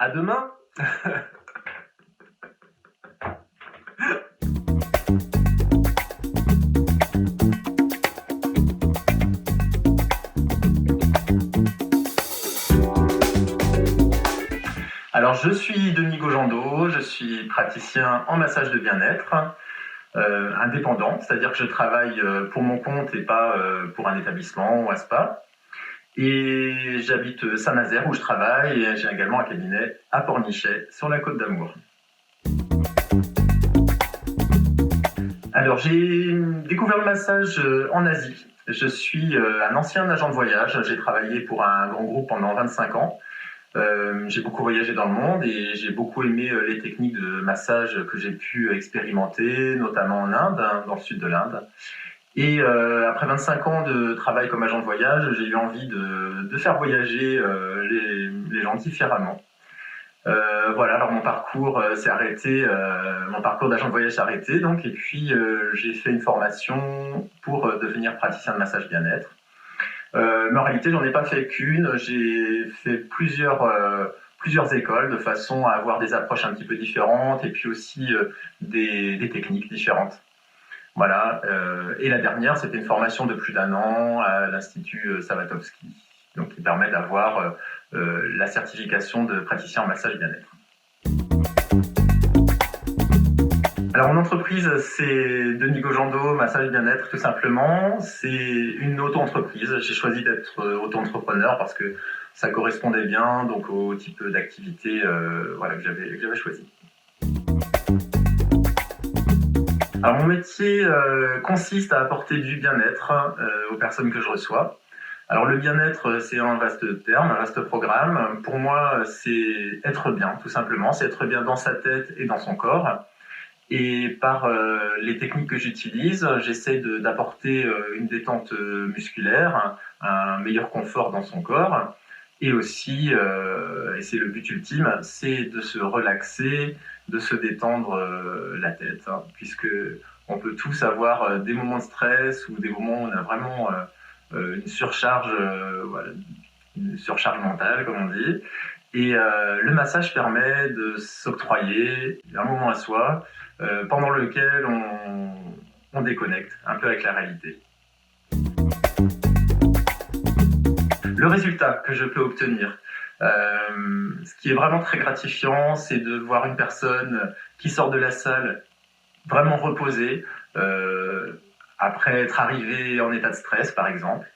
À demain. Alors, je suis Denis Gojando, je suis praticien en massage de bien-être, indépendant, c'est-à-dire que je travaille pour mon compte et pas pour un établissement ou un spa. Et j'habite Saint-Nazaire où je travaille et j'ai également un cabinet à Pornichet sur la Côte d'Amour. Alors j'ai découvert le massage en Asie. Je suis un ancien agent de voyage, j'ai travaillé pour un grand groupe pendant 25 ans. J'ai beaucoup voyagé dans le monde et j'ai beaucoup aimé les techniques de massage que j'ai pu expérimenter, notamment en Inde, dans le sud de l'Inde. Et après 25 ans de travail comme agent de voyage, j'ai eu envie de faire voyager les gens différemment. Voilà, alors mon parcours s'est arrêté, mon parcours d'agent de voyage s'est arrêté, donc, et puis j'ai fait une formation pour devenir praticien de massage bien-être. Mais en réalité, j'en ai pas fait qu'une, j'ai fait plusieurs écoles de façon à avoir des approches un petit peu différentes et puis aussi des techniques différentes. Voilà, et la dernière, c'était une formation de plus d'1 an à l'Institut Savatowski, donc qui permet d'avoir la certification de praticien en massage bien-être. Alors mon entreprise, c'est Denis Gojando, massage bien-être tout simplement. C'est une auto-entreprise. J'ai choisi d'être auto-entrepreneur parce que ça correspondait bien donc au type d'activité voilà, que j'avais choisi. Alors mon métier consiste à apporter du bien-être aux personnes que je reçois. Alors le bien-être, c'est un vaste terme, un vaste programme. Pour moi, c'est être bien, tout simplement. C'est être bien dans sa tête et dans son corps. Et par les techniques que j'utilise, j'essaie d'apporter une détente musculaire, un meilleur confort dans son corps. Et aussi, et c'est le but ultime, c'est de se relaxer, de se détendre la tête, hein, puisque on peut tous avoir des moments de stress ou des moments où on a vraiment une surcharge, voilà, une surcharge mentale, comme on dit. Et le massage permet de s'octroyer un moment à soi pendant lequel on déconnecte un peu avec la réalité. Le résultat que je peux obtenir, ce qui est vraiment très gratifiant, c'est de voir une personne qui sort de la salle vraiment reposée, après être arrivée en état de stress, par exemple.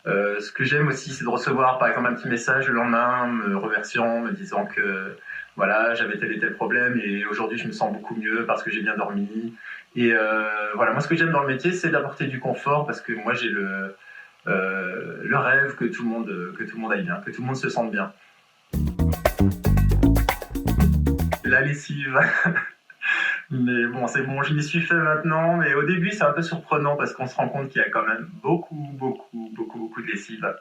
Ce que j'aime aussi, c'est de recevoir, par exemple, un petit message le lendemain, me remerciant, me disant que voilà, j'avais tel et tel problème et aujourd'hui je me sens beaucoup mieux parce que j'ai bien dormi. Et voilà, moi ce que j'aime dans le métier, c'est d'apporter du confort parce que moi j'ai le rêve que tout le monde aille bien, que tout le monde se sente bien. La lessive. Mais bon, c'est bon, je m'y suis fait maintenant. Mais au début, c'est un peu surprenant parce qu'on se rend compte qu'il y a quand même beaucoup de lessive,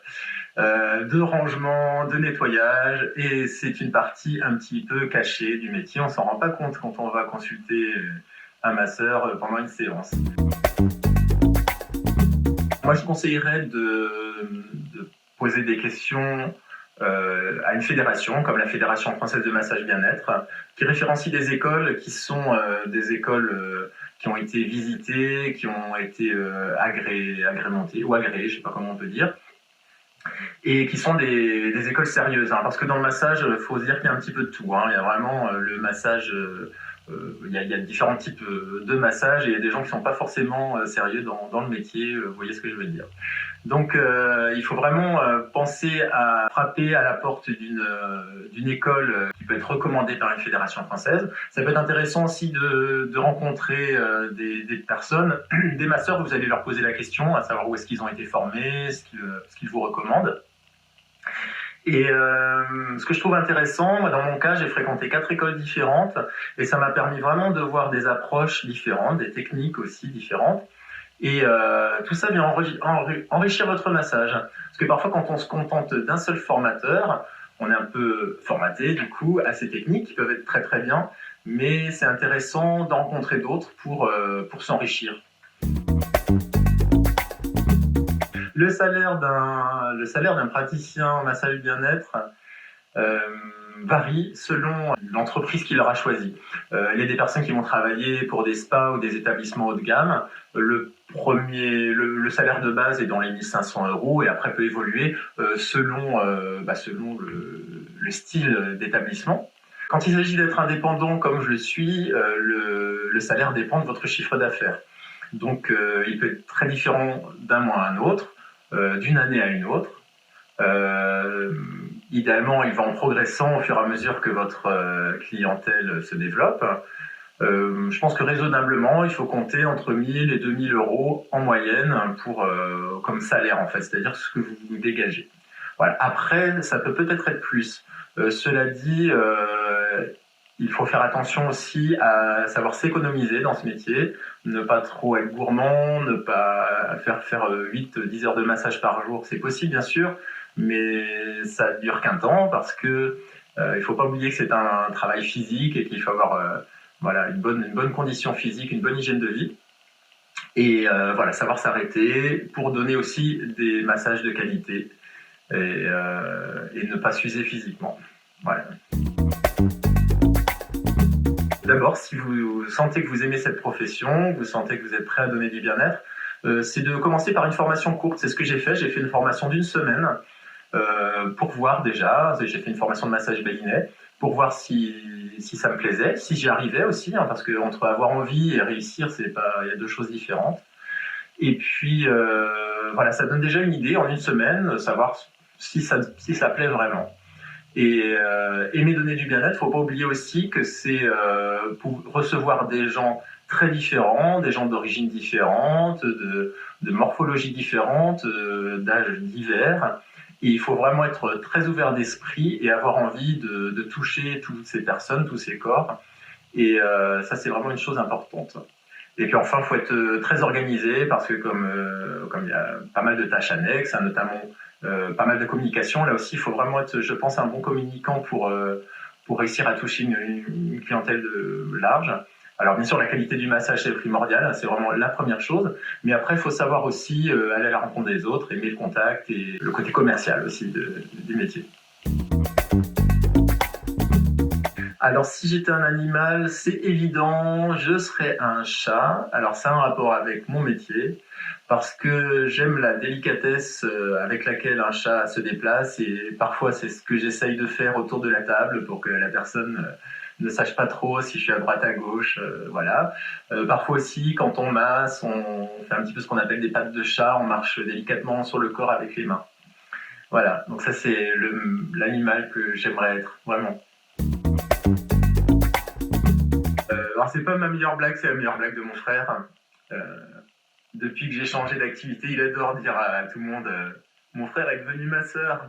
de rangement, de nettoyage. Et c'est une partie un petit peu cachée du métier. On s'en rend pas compte quand on va consulter un masseur pendant une séance. Moi, je conseillerais de poser des questions à une fédération, comme la Fédération française de massage bien-être, qui référencie des écoles qui sont des écoles qui ont été visitées, qui ont été agrémentées, ou agréées, je ne sais pas comment on peut dire, et qui sont des écoles sérieuses. Hein, parce que dans le massage, il faut se dire qu'il y a un petit peu de tout. Hein, il y a vraiment le massage... il y a différents types de massages et il y a des gens qui ne sont pas forcément sérieux dans le métier, vous voyez ce que je veux dire. Donc il faut vraiment penser à frapper à la porte d'une école qui peut être recommandée par une fédération française. Ça peut être intéressant aussi de rencontrer des personnes, des masseurs, vous allez leur poser la question, à savoir où est-ce qu'ils ont été formés, ce qu'ils vous recommandent. Et ce que je trouve intéressant, moi, dans mon cas, j'ai fréquenté 4 écoles différentes et ça m'a permis vraiment de voir des approches différentes, des techniques aussi différentes. Et tout ça vient enrichir votre massage. Parce que parfois, quand on se contente d'un seul formateur, on est un peu formaté, du coup, à ces techniques qui peuvent être très très bien, mais c'est intéressant d'en rencontrer d'autres pour s'enrichir. Le salaire d'un praticien en massage bien-être, varie selon l'entreprise qui l'aura choisie. Il y a des personnes qui vont travailler pour des spas ou des établissements haut de gamme. Le salaire de base est dans les 1 500 € et après peut évoluer selon le style d'établissement. Quand il s'agit d'être indépendant comme je le suis, le salaire dépend de votre chiffre d'affaires. Donc il peut être très différent d'un mois à un autre, d'une année à une autre. Idéalement, il va en progressant au fur et à mesure que votre clientèle se développe. Je pense que raisonnablement, il faut compter entre 1 000 et 2 000 € en moyenne comme salaire, en fait, c'est-à-dire ce que vous dégagez. Voilà. Après, ça peut peut-être être plus. Cela dit, il faut faire attention aussi à savoir s'économiser dans ce métier, ne pas trop être gourmand, ne pas faire 8-10 heures de massage par jour. C'est possible, bien sûr, mais ça ne dure qu'un temps parce que il faut pas oublier que c'est un travail physique et qu'il faut avoir une bonne condition physique, une bonne hygiène de vie. Et savoir s'arrêter pour donner aussi des massages de qualité et ne pas s'user physiquement. Voilà. D'abord, si vous sentez que vous aimez cette profession, vous sentez que vous êtes prêt à donner du bien-être, c'est de commencer par une formation courte. C'est ce que j'ai fait. J'ai fait une formation d'1 semaine pour voir déjà. J'ai fait une formation de massage bélinet pour voir si ça me plaisait, si j'y arrivais aussi, parce que entre avoir envie et réussir, il y a 2 choses différentes. Et puis ça donne déjà une idée en 1 semaine, savoir si ça plaît vraiment. Et aimer donner du bien-être, il ne faut pas oublier aussi que c'est pour recevoir des gens très différents, des gens d'origine différente, de morphologie différente, d'âges divers. Et il faut vraiment être très ouvert d'esprit et avoir envie de toucher toutes ces personnes, tous ces corps. Et ça, c'est vraiment une chose importante. Et puis enfin, il faut être très organisé parce que comme il y a pas mal de tâches annexes, notamment pas mal de communication, là aussi, il faut vraiment être, je pense, un bon communicant pour réussir à toucher une clientèle large. Alors bien sûr, la qualité du massage, c'est primordial, c'est vraiment la première chose. Mais après, il faut savoir aussi aller à la rencontre des autres, aimer le contact et le côté commercial aussi du métier. Alors, si j'étais un animal, c'est évident, je serais un chat. Alors, ça a un rapport avec mon métier, parce que j'aime la délicatesse avec laquelle un chat se déplace, et parfois, c'est ce que j'essaye de faire autour de la table pour que la personne ne sache pas trop si je suis à droite, à gauche, voilà. Parfois aussi, quand on masse, on fait un petit peu ce qu'on appelle des pattes de chat, on marche délicatement sur le corps avec les mains. Voilà, donc ça, c'est l'animal que j'aimerais être, vraiment. Alors c'est pas ma meilleure blague, c'est la meilleure blague de mon frère. Depuis que j'ai changé d'activité, il adore dire à tout le monde mon frère est devenu ma sœur.